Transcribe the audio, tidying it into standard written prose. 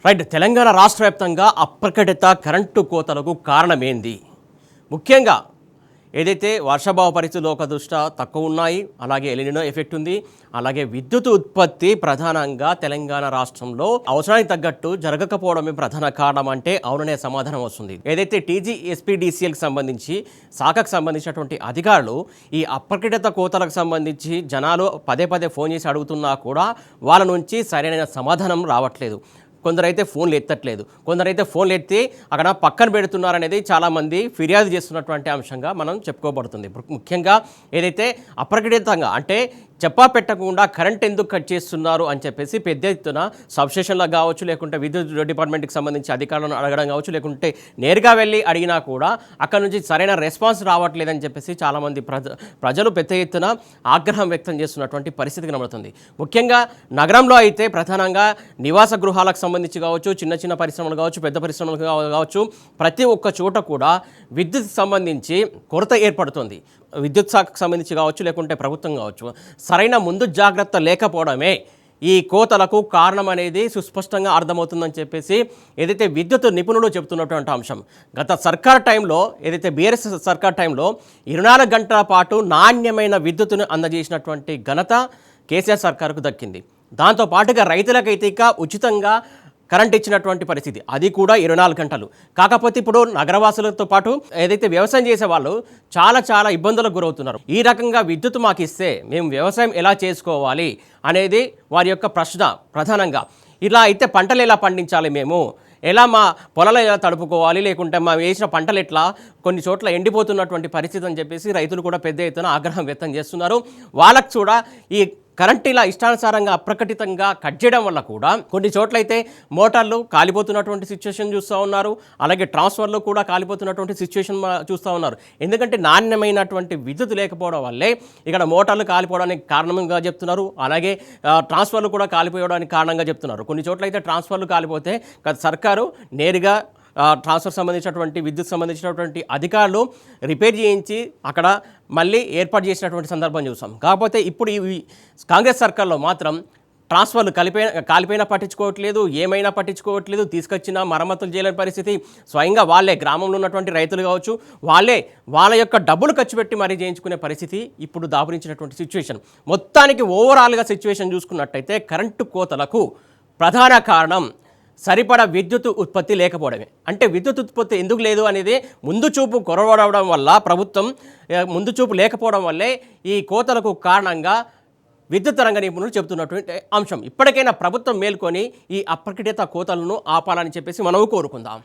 Right. Telangana రాష్ట్ర వ్యాప్తంగా అప్రకటిత current కోతలకు కారణమేంది? ముఖ్యంగా ఏదైతే వర్షాభావ పరిస్థితులు ఒక దృష్ట్యా తక్కువ ఉన్నాయి, అలాగే ఎలినినో ఎఫెక్ట్ ఉంది, అలాగే విద్యుత్ ఉత్పత్తి ప్రధానంగా తెలంగాణ రాష్ట్రంలో అవసరానికి తగ్గట్టు జరగకపోవడమే ప్రధాన కారణం అంటే అవుననే సమాధానం వస్తుంది. ఏదైతే టీజీఎస్పీడీసీఎల్కి సంబంధించి శాఖకు సంబంధించినటువంటి అధికారులు ఈ అప్రకటిత కోతలకు సంబంధించి జనాలు పదే పదే ఫోన్ చేసి అడుగుతున్నా కూడా వాళ్ళ నుంచి సరైన సమాధానం రావట్లేదు. కొందరైతే ఫోన్లు ఎత్తట్లేదు, కొందరైతే ఫోన్లు ఎత్తి అక్కడ పక్కన పెడుతున్నారనేది చాలామంది ఫిర్యాదు చేస్తున్నటువంటి అంశంగా మనం చెప్పుకోబడుతుంది. ముఖ్యంగా ఏదైతే అప్రకటితంగా అంటే చెప్పా పెట్టకుండా కరెంట్ ఎందుకు కట్ చేస్తున్నారు అని చెప్పేసి పెద్ద ఎత్తున సబ్స్టేషన్లకు కావచ్చు, లేకుంటే విద్యుత్ డిపార్ట్మెంట్కి సంబంధించి అధికారులను అడగడం కావచ్చు, లేకుంటే నేరుగా వెళ్ళి అడిగినా కూడా అక్కడ నుంచి సరైన రెస్పాన్స్ రావట్లేదని చెప్పేసి చాలామంది ప్రజలు పెద్ద ఎత్తున ఆగ్రహం వ్యక్తం చేస్తున్నటువంటి పరిస్థితి కనబడుతుంది. ముఖ్యంగా నగరంలో అయితే ప్రధానంగా నివాస గృహాలకు సంబంధించి కావచ్చు, చిన్న చిన్న పరిశ్రమలు కావచ్చు, పెద్ద పరిశ్రమలు కావచ్చు, ప్రతి ఒక్క చోట కూడా విద్యుత్ సంబంధించి కొరత ఏర్పడుతుంది. విద్యుత్ శాఖకు సంబంధించి కావచ్చు, లేకుంటే ప్రభుత్వం కావచ్చు, సరైన ముందు జాగ్రత్త లేకపోవడమే ఈ కోతలకు కారణం అనేది సుస్పష్టంగా అర్థమవుతుందని చెప్పేసి ఏదైతే విద్యుత్ నిపుణులు చెబుతున్నటువంటి అంశం. గత సర్కార్ టైంలో ఏదైతే బీఆర్ఎస్ సర్కార్ టైంలో 24 గంటల పాటు నాణ్యమైన విద్యుత్తును అందజేసినటువంటి ఘనత కేసీఆర్ సర్కారుకు దక్కింది. దాంతోపాటుగా రైతులకైతే ఇక ఉచితంగా కరెంట్ ఇచ్చినటువంటి పరిస్థితి, అది కూడా 24 గంటలు. కాకపోతే ఇప్పుడు నగరవాసులతో పాటు ఏదైతే వ్యవసాయం చేసే వాళ్ళు చాలా ఇబ్బందులకు గురవుతున్నారు. ఈ రకంగా విద్యుత్ మాకు ఇస్తే మేము వ్యవసాయం ఎలా చేసుకోవాలి అనేది వారి యొక్క ప్రశ్న ప్రధానంగా. ఇలా అయితే పంటలు ఎలా పండించాలి, మేము ఎలా మా పొలాలు ఎలా తడుపుకోవాలి, లేకుంటే మా వేసిన పంటలు ఎట్లా, కొన్ని చోట్ల ఎండిపోతున్నటువంటి పరిస్థితి అని చెప్పేసి రైతులు కూడా పెద్ద ఎత్తున ఆగ్రహం వ్యక్తం చేస్తున్నారు. వాళ్ళకు కూడా ఈ కరెంట్ ఇలా ఇష్టానుసారంగా అప్రకటితంగా కట్ చేయడం వల్ల కూడా కొన్ని చోట్లయితే మోటార్లు కాలిపోతున్నటువంటి సిచ్యువేషన్ చూస్తూ ఉన్నారు, అలాగే ట్రాన్స్ఫర్లు కూడా కాలిపోతున్నటువంటి సిచ్యువేషన్ చూస్తూ ఉన్నారు. ఎందుకంటే నాణ్యమైనటువంటి విద్యుత్ లేకపోవడం వల్లే ఇక్కడ మోటార్లు కాలిపోవడానికి కారణంగా చెప్తున్నారు, అలాగే ట్రాన్స్ఫర్లు కూడా కాలిపోవడానికి కారణంగా చెప్తున్నారు. కొన్ని చోట్లయితే ట్రాన్స్ఫర్లు కాలిపోతే సర్కారు నేరుగా ట్రాన్స్ఫర్ సంబంధించినటువంటి విద్యుత్ సంబంధించినటువంటి అధికారులు రిపేర్ చేయించి అక్కడ మళ్ళీ ఏర్పాటు చేసినటువంటి సందర్భం చూసాం. కాకపోతే ఇప్పుడు ఈ కాంగ్రెస్ సర్కార్లో మాత్రం ట్రాన్స్ఫర్లు కాలిపోయినా పట్టించుకోవట్లేదు, ఏమైనా పట్టించుకోవట్లేదు, తీసుకొచ్చిన మరమ్మతులు చేయలేని పరిస్థితి. స్వయంగా వాళ్ళే గ్రామంలో ఉన్నటువంటి రైతులు కావచ్చు, వాళ్ళ యొక్క డబ్బులు ఖర్చు పెట్టి మరీ చేయించుకునే పరిస్థితి ఇప్పుడు దాపురించినటువంటి సిచ్యువేషన్. మొత్తానికి ఓవరాల్గా సిచ్యువేషన్ చూసుకున్నట్టయితే కరెంటు కోతలకు ప్రధాన కారణం సరిపడా విద్యుత్ ఉత్పత్తి లేకపోవడమే. అంటే విద్యుత్ ఉత్పత్తి ఎందుకు లేదు అనేది ముందు చూపు కొరవడవడం వల్ల, ప్రభుత్వం ముందు చూపు లేకపోవడం వల్లే ఈ కోతలకు కారణంగా విద్యుత్ రంగ నిపుణులు చెబుతున్నటువంటి అంశం. ఇప్పటికైనా ప్రభుత్వం మేల్కొని ఈ అప్రకటిత కోతలను ఆపాలని చెప్పేసి మనం కోరుకుందాం.